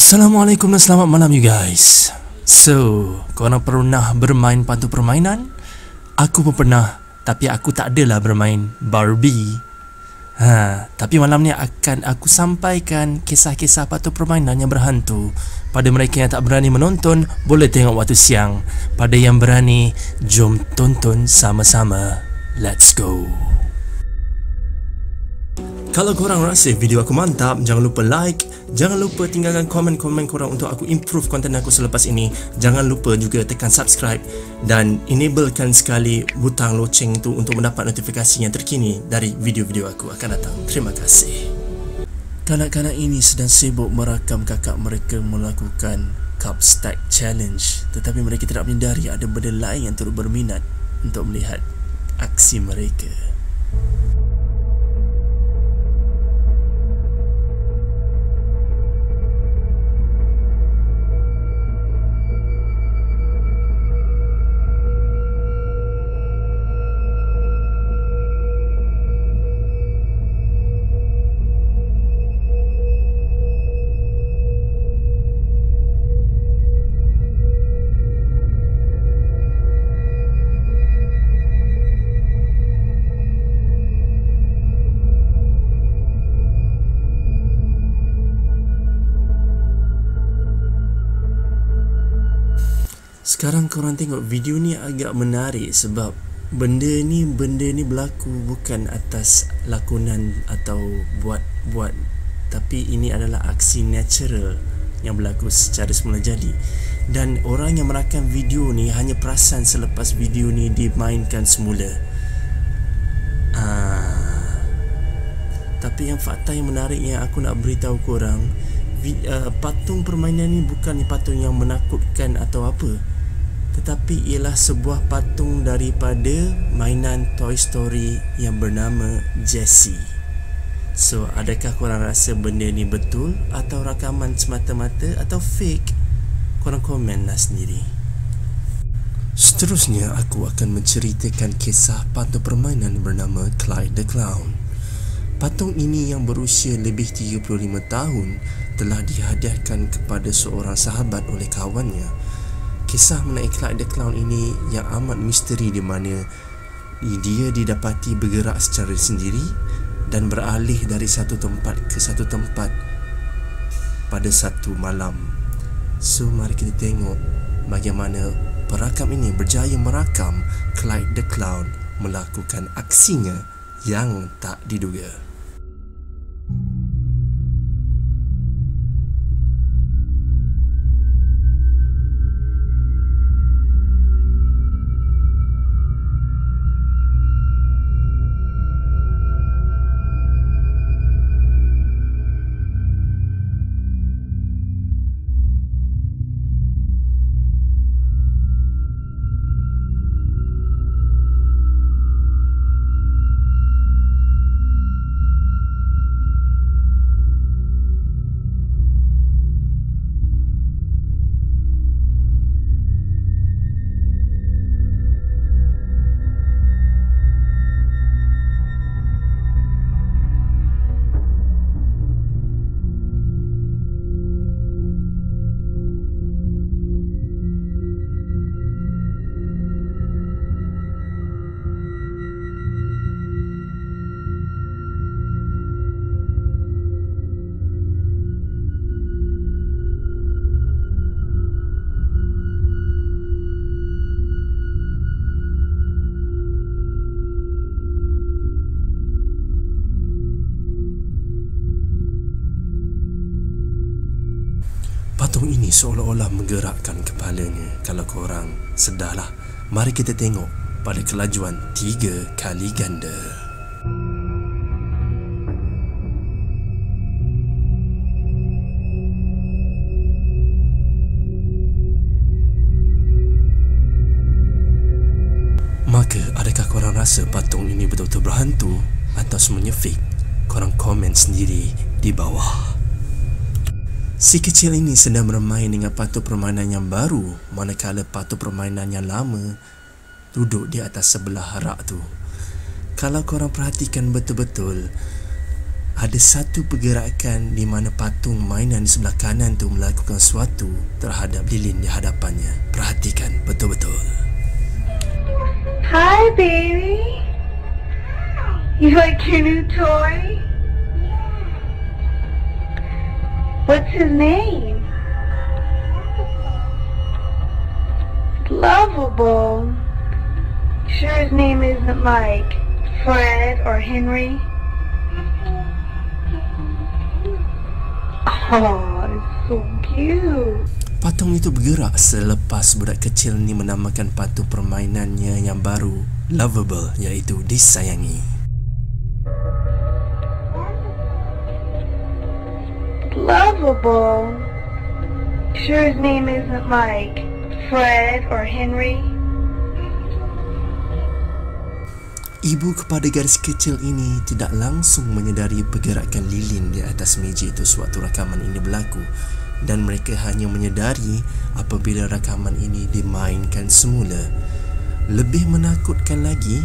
Assalamualaikum dan selamat malam you guys. So, korang pernah bermain patung permainan? Aku pun pernah, tapi aku tak adalah bermain Barbie. Tapi malam ni akan aku sampaikan kisah-kisah patung permainan yang berhantu. Pada mereka yang tak berani menonton, boleh tengok waktu siang. Pada yang berani, jom tonton sama-sama. Let's go. Kalau korang rasa video aku mantap, jangan lupa like, jangan lupa tinggalkan komen-komen korang untuk aku improve konten aku selepas ini. Jangan lupa juga tekan subscribe dan enablekan sekali butang loceng itu untuk mendapat notifikasi yang terkini dari video-video aku akan datang. Terima kasih. Kanak-kanak ini sedang sibuk merakam kakak mereka melakukan cup stack challenge, tetapi mereka tidak menyedari ada benda lain yang turut berminat untuk melihat aksi mereka. Sekarang korang tengok video ni agak menarik sebab benda ni berlaku bukan atas lakonan atau buat-buat, tapi ini adalah aksi natural yang berlaku secara semula jadi. Dan orang yang merakam video ni hanya perasan selepas video ni dimainkan semula. Tapi yang fakta yang menarik yang aku nak beritahu korang, patung permainan ni bukan patung yang menakutkan atau apa, tetapi ialah sebuah patung daripada mainan Toy Story yang bernama Jessie. So, adakah korang rasa benda ni betul atau rakaman semata-mata atau fake? Korang komenlah sendiri. Seterusnya, aku akan menceritakan kisah patung permainan bernama Clyde the Clown. Patung ini yang berusia lebih 35 tahun telah dihadiahkan kepada seorang sahabat oleh kawannya. Kisah mengenai Clyde the Clown ini yang amat misteri, di mana dia didapati bergerak secara sendiri dan beralih dari satu tempat ke satu tempat pada satu malam. So, mari kita tengok bagaimana perakam ini berjaya merakam Clyde the Clown melakukan aksinya yang tak diduga. Patung ini seolah-olah menggerakkan kepalanya. Kalau korang sedarlah, mari kita tengok pada kelajuan 3 kali ganda. Maka, adakah korang rasa patung ini betul-betul berhantu atau semuanya fake? Korang komen sendiri di bawah. Si kecil ini sedang bermain dengan patung permainan yang baru, manakala patung permainan yang lama duduk di atas sebelah rak tu. Kalau korang perhatikan betul-betul, ada satu pergerakan di mana patung mainan di sebelah kanan tu melakukan sesuatu terhadap lilin di hadapannya. Perhatikan betul-betul. Hi, baby. You like your new toy? What's his name? Lovable. Sure his name isn't like Fred or Henry? Oh, it's so cute. Patung itu bergerak selepas budak kecil ni menamakan patung permainannya yang baru Lovable, iaitu disayangi. Lovable. Sure his name isn't like Fred or Henry? Ibu kepada gadis kecil ini tidak langsung menyedari pergerakan lilin di atas meja itu sewaktu rakaman ini berlaku, dan mereka hanya menyedari apabila rakaman ini dimainkan semula. Lebih menakutkan lagi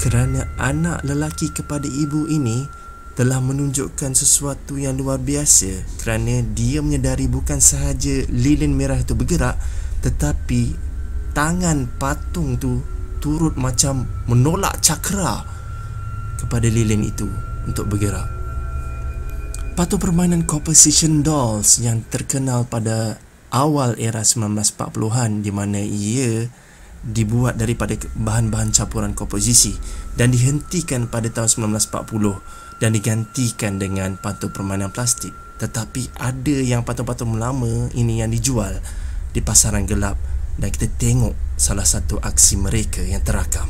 kerana anak lelaki kepada ibu ini telah menunjukkan sesuatu yang luar biasa, kerana dia menyedari bukan sahaja lilin merah itu bergerak, tetapi tangan patung tu turut macam menolak cakra kepada lilin itu untuk bergerak. Patung permainan composition dolls yang terkenal pada awal era 1940-an, di mana ia dibuat daripada bahan-bahan campuran komposisi dan dihentikan pada tahun 1940 dan digantikan dengan patung permainan plastik. Tetapi ada yang patung-patung lama ini yang dijual di pasaran gelap, dan kita tengok salah satu aksi mereka yang terakam.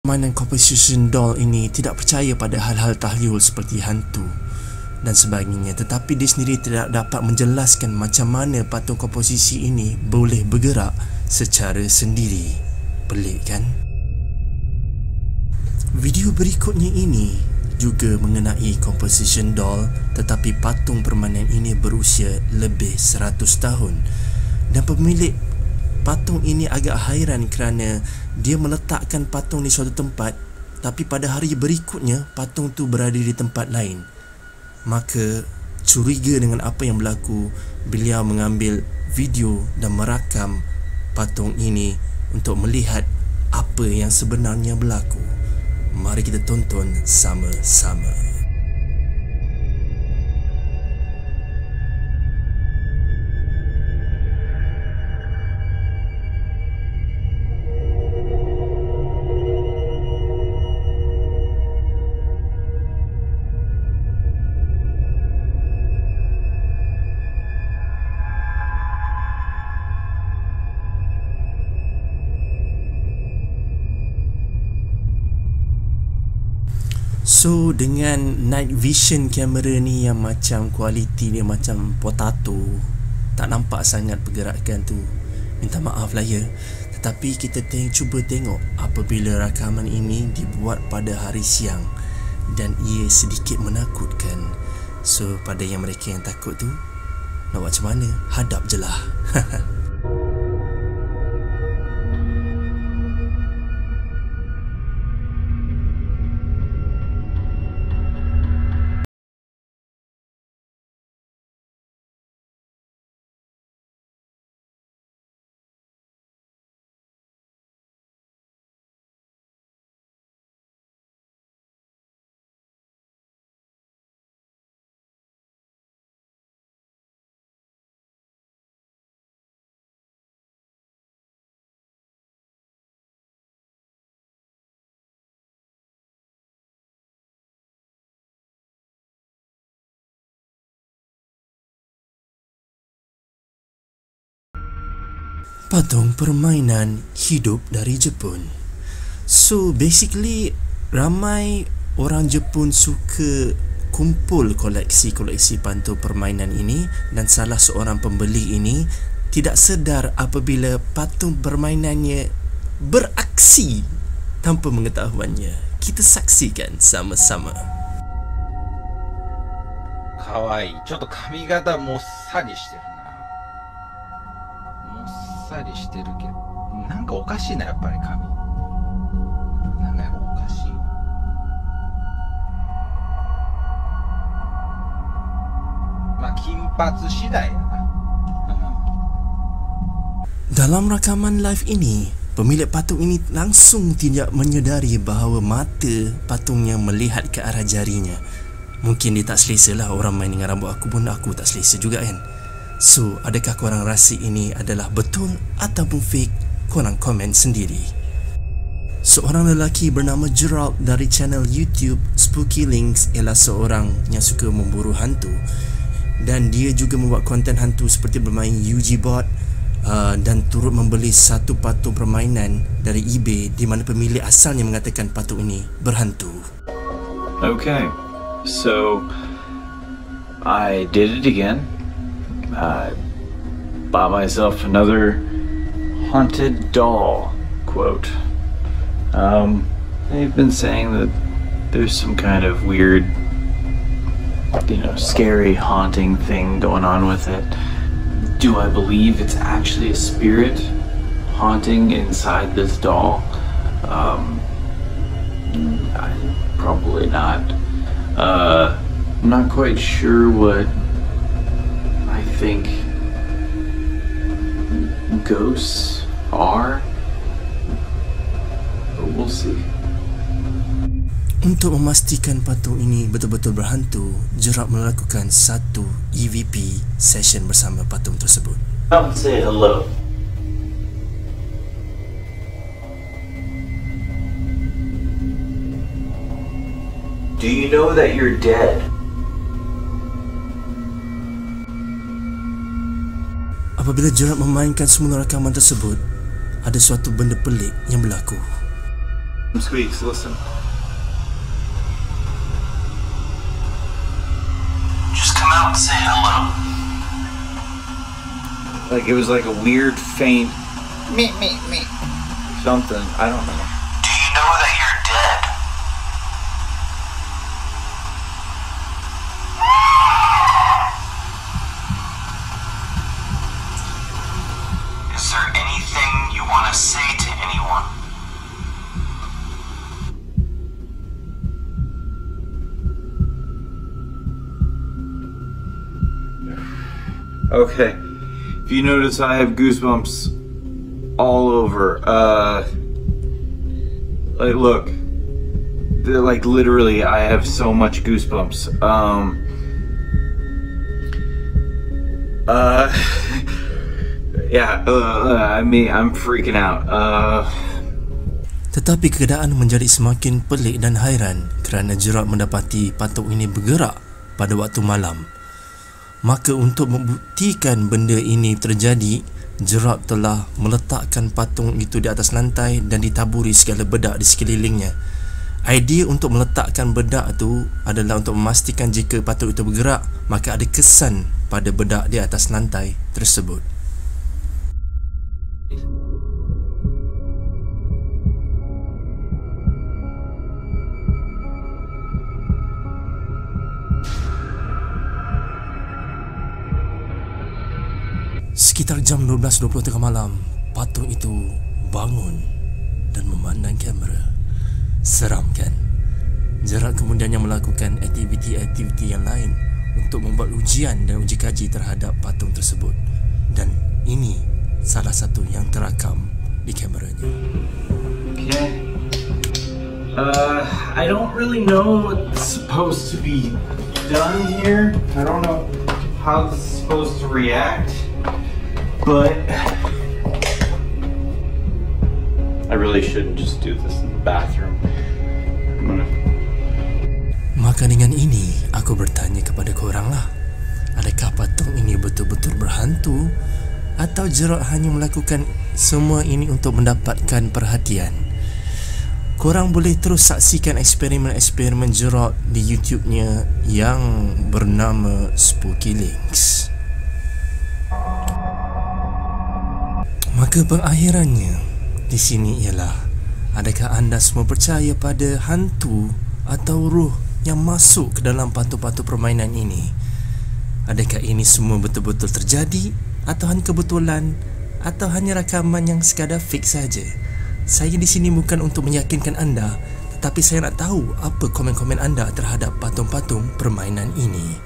Permainan composition doll ini tidak percaya pada hal-hal tahyul seperti hantu dan sebagainya, tetapi dia sendiri tidak dapat menjelaskan macam mana patung komposisi ini boleh bergerak secara sendiri. Pelik kan? Video berikutnya ini juga mengenai composition doll, tetapi patung permainan ini berusia lebih 100 tahun, dan pemilik patung ini agak hairan kerana dia meletakkan patung di suatu tempat, tapi pada hari berikutnya patung tu berada di tempat lain. Maka curiga dengan apa yang berlaku, beliau mengambil video dan merakam patung ini untuk melihat apa yang sebenarnya berlaku. Mari kita tonton sama-sama. So dengan night vision kamera ni yang macam kualiti dia macam potato, tak nampak sangat pergerakan tu, minta maaf lah ya. Tetapi kita cuba tengok apabila rakaman ini dibuat pada hari siang, dan ia sedikit menakutkan. So pada yang mereka yang takut tu, nak buat macam mana? Hadap je lah. Patung permainan hidup dari Jepun. So basically ramai orang Jepun suka kumpul koleksi-koleksi patung permainan ini, dan salah seorang pembeli ini tidak sedar apabila patung permainannya beraksi tanpa mengetahuannya. Kita saksikan sama-sama. かわいい。ちょっと髪型もっさりしてるな。もっさりしてるけど、なんかおかしいな、やっぱり髪。なんかやっぱおかしい。まあ金髪次第やな。Dalam rakaman live ini, pemilik patung ini langsung tidak menyedari bahawa mata patungnya melihat ke arah jarinya. Mungkin dia tak selesa lah orang main dengan rambut aku pun aku tak selesa juga kan. So, adakah korang rasa ini adalah betul ataupun fake? Korang komen sendiri. Seorang lelaki bernama Gerald dari channel YouTube Spooky Links ialah seorang yang suka memburu hantu, dan dia juga membuat konten hantu seperti bermain Ouija board dan turut membeli satu patung permainan dari eBay di mana pemilik asalnya mengatakan patung ini berhantu. Okay. So, I did it again. I bought myself another haunted doll quote. They've been saying that there's some kind of weird, scary, haunting thing going on with it. Do I believe it's actually a spirit haunting inside this doll? Probably not. I'm not quite sure what I think ghosts are, but we'll see. Untuk memastikan patung ini betul-betul berhantu, Gerald melakukan satu EVP session bersama patung tersebut. Come say hello. Do you know that you're dead? Apabila Gerald memainkan semula rakaman tersebut, ada suatu benda pelik yang berlaku. Squeaks, listen. Just come out and say hello. Like it was like a weird faint me something. I don't know. Do you know that you're dead? Is there anything you want to say to anyone? Okay. If you notice, I have goosebumps all over. Like, look. Like, literally, I have so much goosebumps. I'm freaking out. Tetapi keadaan menjadi semakin pelik dan hairan kerana Gerald mendapati patung ini bergerak pada waktu malam. Maka untuk membuktikan benda ini terjadi, Gerald telah meletakkan patung itu di atas lantai dan ditaburi segala bedak di sekelilingnya. Idea untuk meletakkan bedak itu adalah untuk memastikan jika patung itu bergerak, maka ada kesan pada bedak di atas lantai tersebut. Sekitar jam 12.20 tengah malam, patung itu bangun dan memandang kamera. Seram kan? Gerald kemudiannya melakukan aktiviti-aktiviti yang lain untuk membuat ujian dan uji kaji terhadap patung tersebut. Dan ini salah satu yang terakam di kameranya. Okay. I don't really know what's supposed to be done here. I don't know how this is supposed to react. But I really shouldn't just do this in the bathroom. Maka dengan ini, aku bertanya kepada korang lah. Adakah patung ini betul-betul berhantu? Atau Gerard hanya melakukan semua ini untuk mendapatkan perhatian? Korang boleh terus saksikan eksperimen-eksperimen Gerard di YouTube-nya yang bernama Spooky Links. Maka pengakhirannya di sini ialah, adakah anda semua percaya pada hantu atau roh yang masuk ke dalam patung-patung permainan ini? Adakah ini semua betul-betul terjadi atau hanya kebetulan atau hanya rakaman yang sekadar fake saja? Saya di sini bukan untuk meyakinkan anda, tetapi saya nak tahu apa komen-komen anda terhadap patung-patung permainan ini.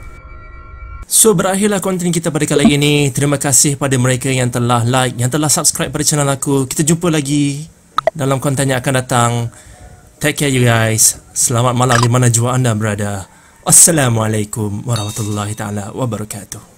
So, berakhirlah konten kita pada kali ini. Terima kasih pada mereka yang telah like, yang telah subscribe pada channel aku. Kita jumpa lagi dalam konten yang akan datang. Take care you guys. Selamat malam di mana jua anda berada. Assalamualaikum warahmatullahi taala wabarakatuh.